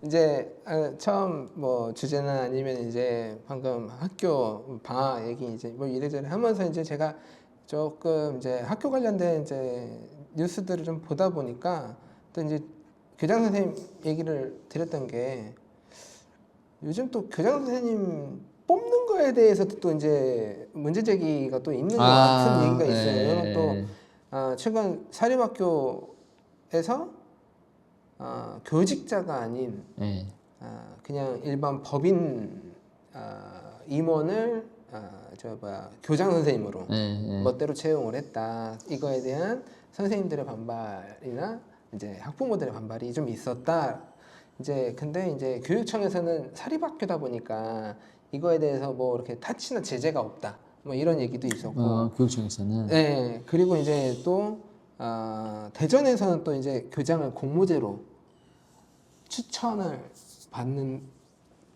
이제 처음 뭐 주제는 아니면 이제 방금 학교 방학 얘기 이제 뭐 이래저래 하면서 이제 제가 조금 이제 학교 관련된 이제 뉴스들을 좀 보다 보니까 또 이제 교장 선생님 얘기를 드렸던 게 요즘 또 교장 선생님 뽑는 거에 대해서도 또 이제 문제 제기가 또 있는 것 같은 얘기가 있어요. 이거는 또 최근 사립학교에서 교직자가 아닌 그냥 일반 법인 임원을 교장 선생님으로 멋대로 채용을 했다. 이거에 대한 선생님들의 반발이나 이제 학부모들의 반발이 좀 있었다. 이제 근데 이제 교육청에서는 사립학교다 보니까 이거에 대해서 뭐 이렇게 타치나 제재가 없다. 뭐 이런 얘기도 있었고. 교육청에서는. 네. 그리고 이제 또 대전에서는 또 이제 교장을 공모제로 추천을 받는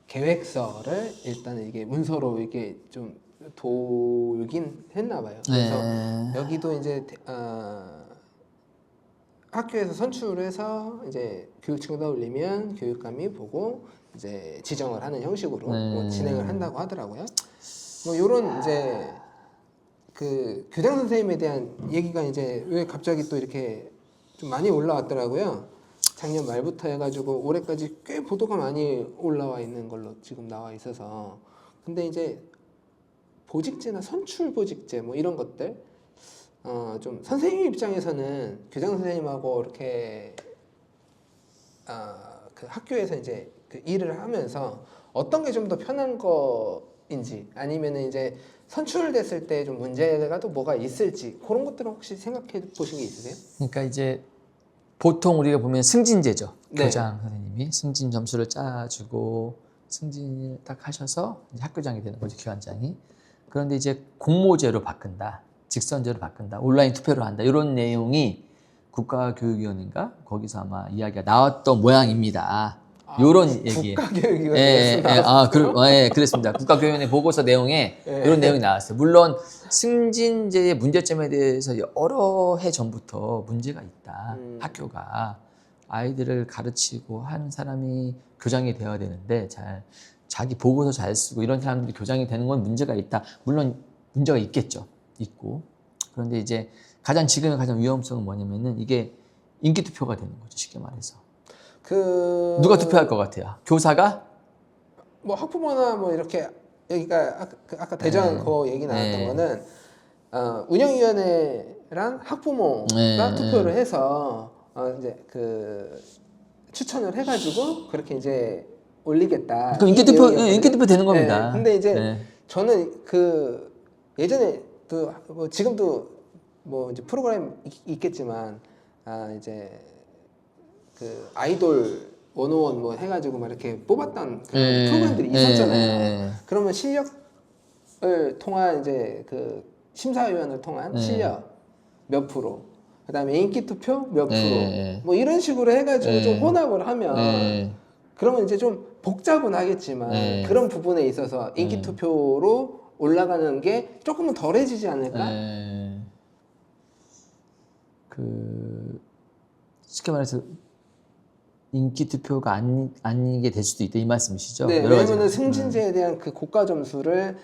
계획서를 일단 이게 문서로 이게 좀 돌긴 했나 봐요. 그래서 여기도 이제 학교에서 선출해서 이제 교육청에다 올리면 교육감이 보고 이제 지정을 하는 형식으로 뭐 진행을 한다고 하더라고요. 뭐 이런 이제 그 교장 선생님에 대한 얘기가 이제 왜 갑자기 또 이렇게 좀 많이 올라왔더라고요. 작년 말부터 해가지고 올해까지 꽤 보도가 많이 올라와 있는 걸로 지금 나와 있어서. 근데 이제 보직제나 선출보직제 뭐 이런 것들 좀 선생님 입장에서는 교장 선생님하고 이렇게 그 학교에서 이제 그 일을 하면서 어떤 게 좀 더 편한 거인지 아니면은 이제 선출됐을 때 좀 문제가 또 뭐가 있을지 그런 것들은 혹시 생각해 보신 게 있으세요? 그러니까 이제 보통 우리가 보면 승진제죠. 네. 교장 선생님이 승진 점수를 짜주고 승진을 딱 하셔서 이제 학교장이 되는 거죠, 기관장이. 그런데 이제 공모제로 바꾼다, 직선제로 바꾼다, 온라인 투표로 한다, 이런 내용이 국가교육위원회인가 거기서 아마 이야기가 나왔던 모양입니다. 이런 얘기. 국가교육위원회에서 그랬습니다. 국가교육위원회 보고서 내용에 이런 내용이 나왔어요. 물론 승진제의 문제점에 대해서 여러 해 전부터 문제가 있다. 학교가 아이들을 가르치고 하는 사람이 교장이 되어야 되는데 자기 보고서 잘 쓰고 이런 사람들이 교장이 되는 건 문제가 있다. 물론 문제가 있겠죠. 있고. 그런데 이제 지금의 가장 위험성은 뭐냐면은 이게 인기투표가 되는 거죠. 쉽게 말해서. 누가 투표할 것 같아요? 교사가? 뭐 학부모나 뭐 이렇게 여기가 아까 대전 그 얘기 나왔던 거는 운영위원회랑 학부모가 투표를 해서 이제 그 추천을 해가지고 그렇게 이제 올리겠다. 그럼 인기투표 되는 겁니다. 근데 이제 저는 그 예전에 뭐 지금도 뭐 이제 프로그램 있겠지만 이제 그 아이돌 101 뭐 해가지고 막 이렇게 뽑았던 그런 프로그램들이 있었잖아요. 그러면 실력을 통한 이제 그 심사위원을 통한 실력 몇 프로, 그다음에 인기 투표 몇 프로, 뭐 이런 식으로 해가지고 좀 혼합을 하면 그러면 이제 좀 복잡은 하겠지만 그런 부분에 있어서 인기 투표로 올라가는 게 조금은 덜해지지 않을까? 쉽게 말해서 인기 투표가 아니게 될 수도 있다 이 말씀이시죠? 네, 왜냐면은 승진제에 대한 그 고가 점수를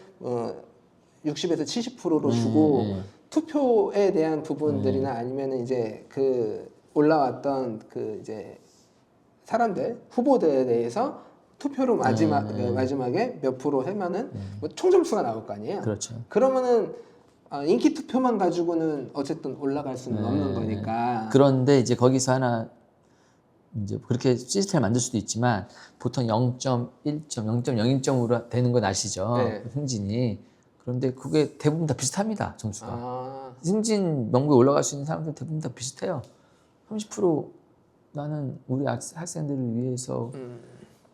60에서 70%로 주고 투표에 대한 부분들이나 아니면은 이제 그 올라왔던 그 이제 사람들 후보들에 대해서 투표로 마지막에 몇 프로 하면은 뭐 총점수가 나올 거 아니에요. 그렇죠. 그러면은 인기 투표만 가지고는 어쨌든 올라갈 수는 없는 거니까. 그런데 이제 거기서 하나 이제 그렇게 시스템을 만들 수도 있지만 보통 0.1점, 0.01점으로 되는 건 아시죠? 승진이. 그런데 그게 대부분 다 비슷합니다, 점수가. 승진 명부에 올라갈 수 있는 사람들 대부분 다 비슷해요. 30% 나는 우리 학생들을 위해서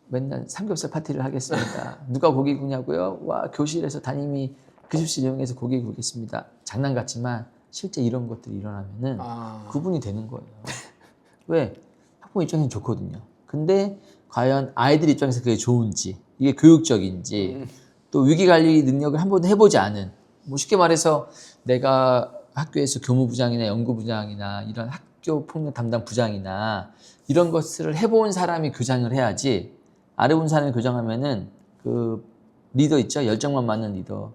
맨날 삼겹살 파티를 하겠습니다. 누가 고기 구냐고요? 와, 교실에서 담임이 교습실 이용해서 고기 구겠습니다. 장난 같지만 실제 이런 것들이 일어나면은 구분이 되는 거예요. 왜? 학부모 입장에서는 좋거든요. 근데 과연 아이들 입장에서 그게 좋은지, 이게 교육적인지, 또 위기관리 능력을 한 번도 해보지 않은, 뭐 쉽게 말해서 내가 학교에서 교무부장이나 연구부장이나 이런 학교 폭력 담당 부장이나 이런 것을 해본 사람이 교장을 해야지, 안 해본 사람이 교장하면은 그 리더 있죠? 열정만 많은 리더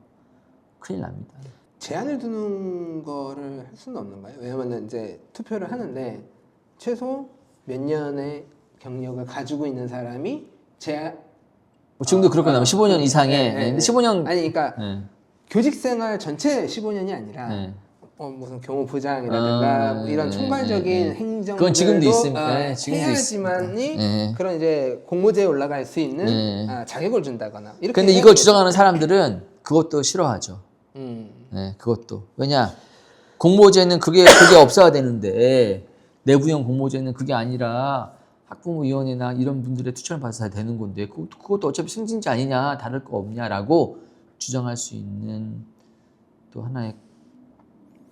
큰일 납니다. 제한을 두는 거를 할 수는 없는가요? 왜냐면 이제 투표를 하는데 최소 몇 년의 경력을 가지고 있는 사람이 제한 뭐 지금도 그렇게 나면 15년 이상의, 근데 15년 아니 그러니까 네. 교직 생활 전체 15년이 아니라 네. 무슨 교무부장이라든가 뭐 이런 총괄적인 행정들도 그건 지금도 있습니다. 지금도 해야지만이 네. 그런 이제 공모제에 올라갈 수 있는 네. 자격을 준다거나 이렇게. 근데 이걸 주장하는 사람들은 그것도 싫어하죠. 음. 네, 그것도. 왜냐, 공모제는 그게 없어야 되는데, 내부형 공모제는 그게 아니라 학부모위원회나 이런 분들의 추천을 받아야 되는 건데, 그것도 어차피 승진제 아니냐, 다를 거 없냐라고 주장할 수 있는 또 하나의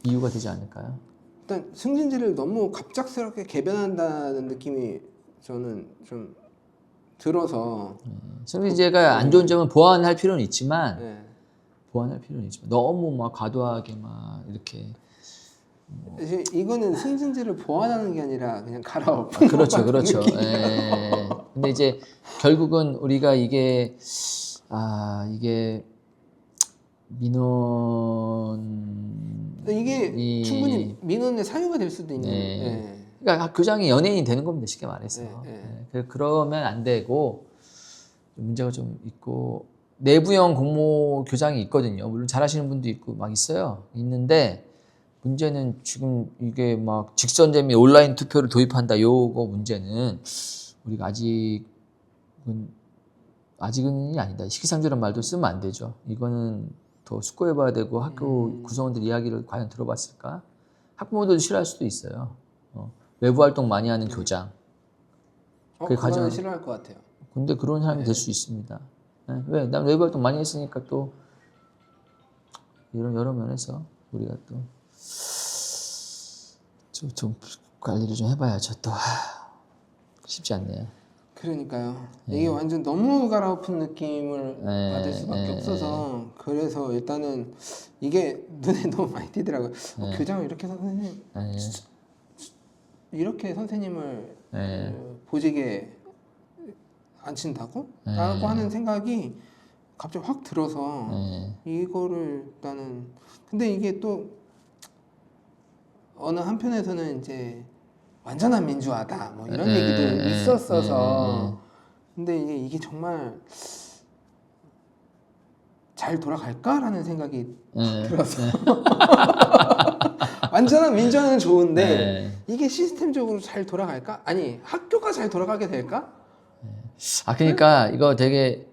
이유가 되지 않을까요? 일단 승진제를 너무 갑작스럽게 개변한다는 느낌이 저는 좀 들어서. 승진제가 안 좋은 점은 보완할 필요는 있지만, 네. 너무 막 과도하게 막 이렇게. 사실 이거는 승진제를 보완하는 게 아니라 그냥 갈아엎는 그렇죠, 것 같은 그렇죠. 느낌이에요. 예. 근데 이제 결국은 우리가 이게 민원 이게 충분히 민원의 사유가 될 수도 있는. 네. 예. 그러니까 교장이 연예인이 되는 겁니다, 쉽게 말해서. 네. 그러면 안 되고 문제가 좀 있고, 내부형 공모 교장이 있거든요. 물론 잘하시는 분도 있고 막 있어요. 있는데 문제는 지금 이게 막 직선제 및 온라인 투표를 도입한다. 요거 문제는 우리가 아직은 아니다. 시기상조란 말도 쓰면 안 되죠. 이거는 더 숙고해봐야 되고, 학교 구성원들 이야기를 과연 들어봤을까? 학부모들도 싫어할 수도 있어요. 외부 활동 많이 하는 교장. 그거는 싫어할 것 같아요. 근데 그런 사람이 될 수 있습니다. 네? 왜? 난 외부 활동 많이 했으니까 또 이런 여러 면에서 우리가 또 좀 관리를 좀 해봐야죠. 또 쉽지 않네요. 그러니까요. 이게 완전 너무 갈아엎은 느낌을 받을 수밖에 없어서 그래서 일단은 이게 눈에 너무 많이 띄더라고요. 교장을 이렇게 선생님 이렇게 선생님을 보직에 앉힌다고? 라고 하는 생각이 갑자기 확 들어서 이거를 일단은, 근데 이게 또 어느 한편에서는 이제 완전한 민주화다 뭐 이런 얘기도 있었어서 근데 이게 정말 잘 돌아갈까라는 생각이 들어서 완전한 민주화는 좋은데 이게 시스템적으로 잘 돌아갈까? 아니 학교가 잘 돌아가게 될까? 그러니까 이거 되게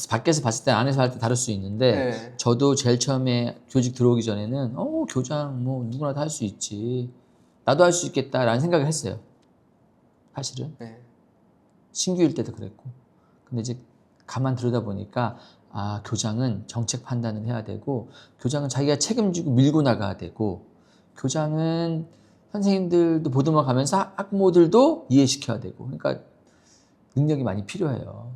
밖에서 봤을 때 안에서 할 때 다를 수 있는데 저도 제일 처음에 교직 들어오기 전에는 교장 뭐 누구나 다 할 수 있지, 나도 할 수 있겠다라는 생각을 했어요. 사실은 신규일 때도 그랬고. 근데 이제 가만 들여다보니까 교장은 정책 판단을 해야 되고, 교장은 자기가 책임지고 밀고 나가야 되고, 교장은 선생님들도 보듬어 가면서 학부모들도 이해시켜야 되고, 그러니까 능력이 많이 필요해요.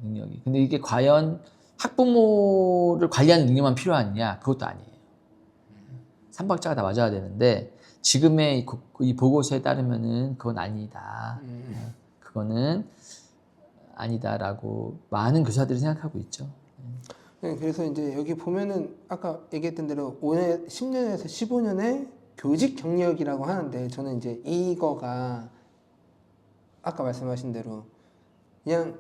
능력이. 근데 이게 과연 학부모를 관리하는 능력만 필요하느냐? 그것도 아니에요. 삼박자가 다 맞아야 되는데 지금의 이 보고서에 따르면은 그건 아니다. 그거는 아니다라고 많은 교사들이 생각하고 있죠. 그래서 이제 여기 보면은 아까 얘기했던 대로 올해 10년에서 15년의 교직 경력이라고 하는데, 저는 이제 이거가 아까 말씀하신 대로 그냥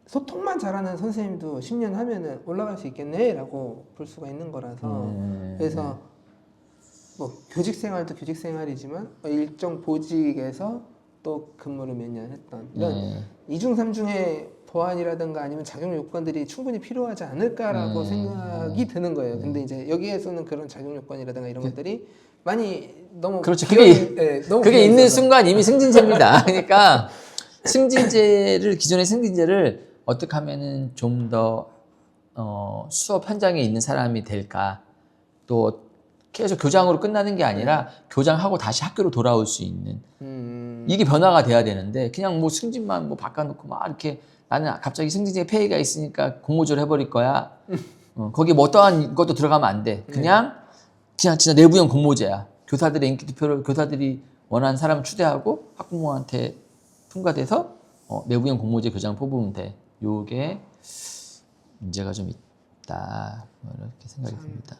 소통만 잘하는 선생님도 10년 하면은 올라갈 수 있겠네라고 볼 수가 있는 거라서 그래서 뭐 교직 생활도 교직 생활이지만 일정 보직에서 또 근무를 몇 년 했던 이런 이중 삼중의 보완이라든가 아니면 자격 요건들이 충분히 필요하지 않을까라고 생각이 드는 거예요. 근데 이제 여기에서는 그런 자격 요건이라든가 이런 것들이 많이 너무 그렇죠. 그게 있는 순간 이미 승진제입니다. 그러니까 기존의 승진제를 어떻게 하면은 좀 더 수업 현장에 있는 사람이 될까, 또 계속 교장으로 끝나는 게 아니라 교장하고 다시 학교로 돌아올 수 있는 이게 변화가 돼야 되는데, 그냥 뭐 승진만 뭐 바꿔놓고 막 이렇게 나는 갑자기 승진에 폐해가 있으니까 공모조를 해버릴 거야. 거기에 뭐 어떠한 것도 들어가면 안 돼. 그냥 진짜 내부형 공모제야. 교사들의 인기 투표를 교사들이 원하는 사람을 추대하고 학부모한테 통과돼서 내부형 공모제 교장을 뽑으면 돼. 요게 문제가 좀 있다. 이렇게 생각이 듭니다.